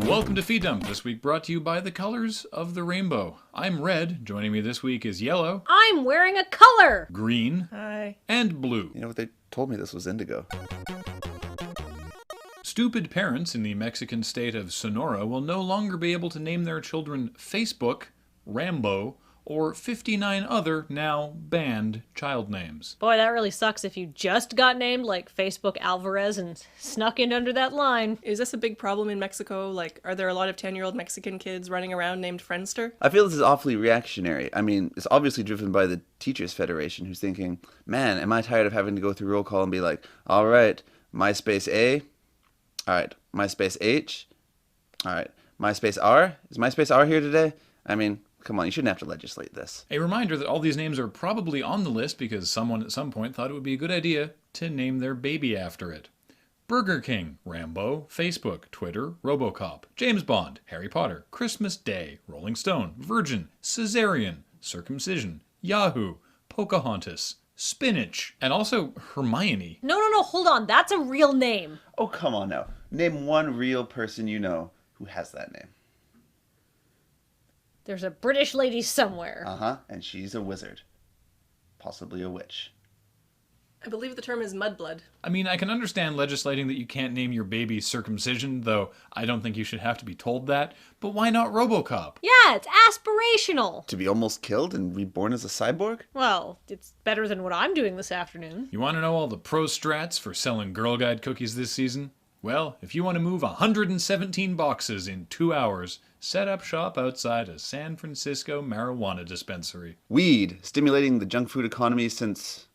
Welcome to Feed Dump, this week brought to you by the colors of the rainbow. I'm Red. Joining me this week is Yellow. I'm wearing a color! Green. Hi. And Blue. You know what, they told me this was indigo. Stupid parents in the Mexican state of Sonora will no longer be able to name their children Facebook, Rambo, or 59 other now banned child names. Boy, that really sucks if you just got named like Facebook Alvarez and snuck in under that line. Is this a big problem in Mexico? Like, are there a lot of 10-year-old Mexican kids running around named Friendster? I feel this is awfully reactionary. I mean, it's obviously driven by the Teachers Federation, who's thinking, man, am I tired of having to go through roll call and be like, all right, MySpace A, all right, MySpace H, all right, MySpace R? Is MySpace R here today? I mean, come on, you shouldn't have to legislate this. A reminder that all these names are probably on the list because someone at some point thought it would be a good idea to name their baby after it. Burger King, Rambo, Facebook, Twitter, RoboCop, James Bond, Harry Potter, Christmas Day, Rolling Stone, Virgin, Caesarean, Circumcision, Yahoo, Pocahontas, Spinach, and also Hermione. No, hold on. That's a real name. Oh, come on now. Name one real person you know who has that name. There's a British lady somewhere. Uh-huh, and she's a wizard. Possibly a witch. I believe the term is mudblood. I mean, I can understand legislating that you can't name your baby Circumcision, though I don't think you should have to be told that. But why not RoboCop? Yeah, it's aspirational. To be almost killed and reborn as a cyborg? Well, it's better than what I'm doing this afternoon. You want to know all the pro strats for selling Girl Guide cookies this season? Well, if you want to move 117 boxes in 2 hours, set up shop outside a San Francisco marijuana dispensary. Weed, stimulating the junk food economy since,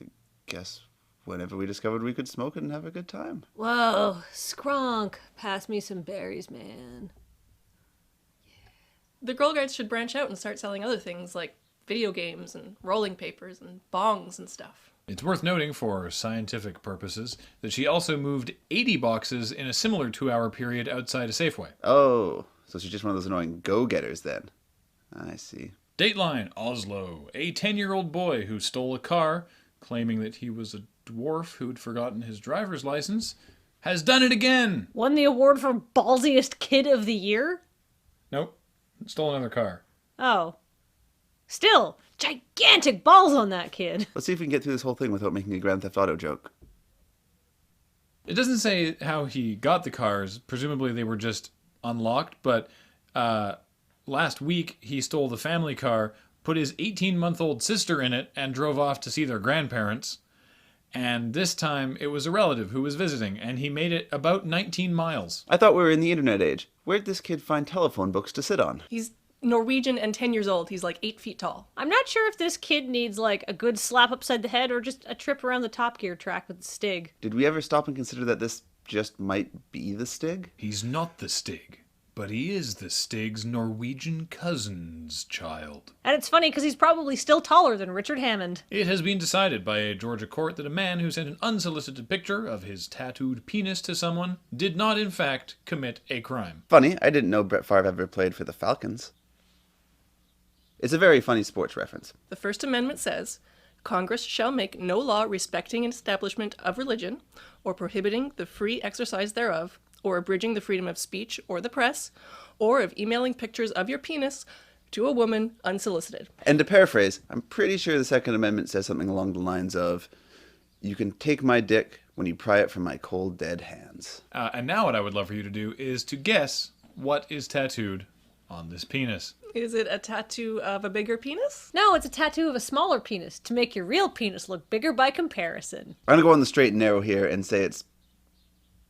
I guess, whenever we discovered we could smoke it and have a good time. Whoa, Skronk, pass me some berries, man. The Girl Guides should branch out and start selling other things like video games and rolling papers and bongs and stuff. It's worth noting, for scientific purposes, that she also moved 80 boxes in a similar 2-hour period outside a Safeway. Oh, so she's just one of those annoying go-getters then. I see. Dateline, Oslo. A 10-year-old boy who stole a car, claiming that he was a dwarf who'd forgotten his driver's license, has done it again! Won the award for ballsiest kid of the year? Nope. Stole another car. Oh. Still, gigantic balls on that kid. Let's see if we can get through this whole thing without making a Grand Theft Auto joke. It doesn't say how he got the cars. Presumably they were just unlocked, but last week he stole the family car, put his 18-month-old sister in it, and drove off to see their grandparents. And this time it was a relative who was visiting, and he made it about 19 miles. I thought we were in the internet age. Where'd this kid find telephone books to sit on? He's Norwegian and 10 years old. He's like 8 feet tall. I'm not sure if this kid needs like a good slap upside the head or just a trip around the Top Gear track with the Stig. Did we ever stop and consider that this just might be the Stig? He's not the Stig, but he is the Stig's Norwegian cousin's child. And it's funny because he's probably still taller than Richard Hammond. It has been decided by a Georgia court that a man who sent an unsolicited picture of his tattooed penis to someone did not, in fact, commit a crime. Funny, I didn't know Brett Favre ever played for the Falcons. It's a very funny sports reference. The First Amendment says, Congress shall make no law respecting an establishment of religion, or prohibiting the free exercise thereof, or abridging the freedom of speech or the press, or of emailing pictures of your penis to a woman unsolicited. And to paraphrase, I'm pretty sure the Second Amendment says something along the lines of, you can take my dick when you pry it from my cold, dead hands. And now what I would love for you to do is to guess what is tattooed on this penis. Is it a tattoo of a bigger penis? No, it's a tattoo of a smaller penis to make your real penis look bigger by comparison. I'm gonna go on the straight and narrow here and say it's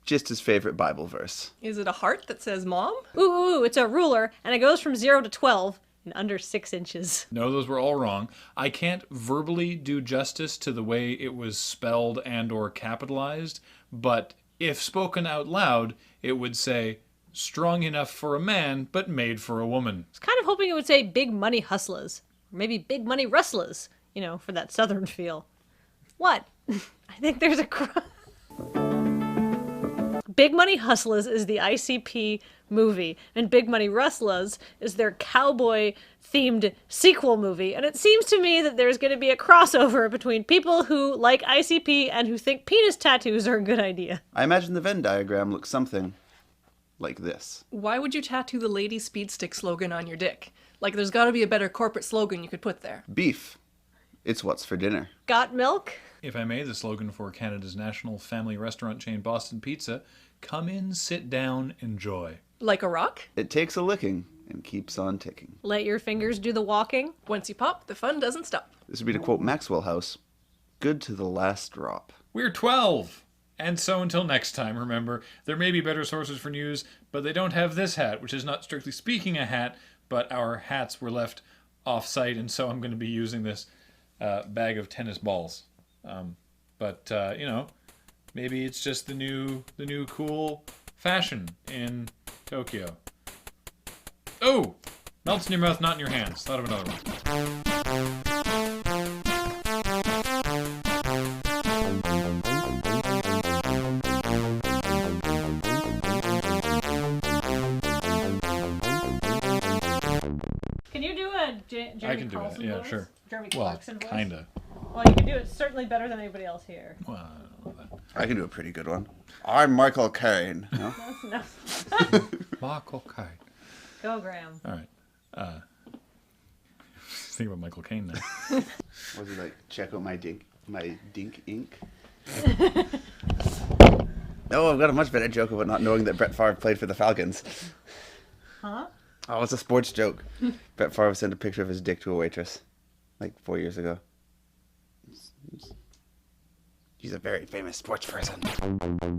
just his favorite Bible verse. Is it a heart that says mom? Ooh, it's a ruler, and it goes from 0 to 12 in under 6 inches. No, those were all wrong. I can't verbally do justice to the way it was spelled and or capitalized, but if spoken out loud, it would say, strong enough for a man, but made for a woman. I was kind of hoping it would say big money hustlers. Or maybe big money rustlers, you know, for that southern feel. What? I think there's a Big Money Hustlers is the ICP movie, and Big Money Rustlers is their cowboy-themed sequel movie. And it seems to me that there's going to be a crossover between people who like ICP and who think penis tattoos are a good idea. I imagine the Venn diagram looks something like this. Why would you tattoo the Lady Speed Stick slogan on your dick? Like, there's got to be a better corporate slogan you could put there. Beef. It's what's for dinner. Got milk? If I may, the slogan for Canada's national family restaurant chain Boston Pizza, come in, sit down, enjoy. Like a rock? It takes a licking and keeps on ticking. Let your fingers do the walking. Once you pop, the fun doesn't stop. This would be to quote Maxwell House, good to the last drop. We're 12! And so until next time, remember, there may be better sources for news, but they don't have this hat, which is not strictly speaking a hat, but our hats were left off-site, and so I'm going to be using this bag of tennis balls. But maybe it's just the new cool fashion in Tokyo. Oh! Melts in your mouth, not in your hands. Thought of another one. Can you do a Jeremy I can do it, Clarkson yeah, voice? sure. Jeremy Well, Clarkson voice? kinda. Well, you can do it certainly better than anybody else here. Well, I don't know that. I can do a pretty good one. I'm Michael Caine. No? No. Michael Caine. Go, Graham. All right. Think about Michael Caine now. Was he like, check out my dink ink? No, I've got a much better joke about not knowing that Brett Favre played for the Falcons. Huh? Oh, it's a sports joke. Brett Favre sent a picture of his dick to a waitress, like 4 years ago. He's a very famous sports person.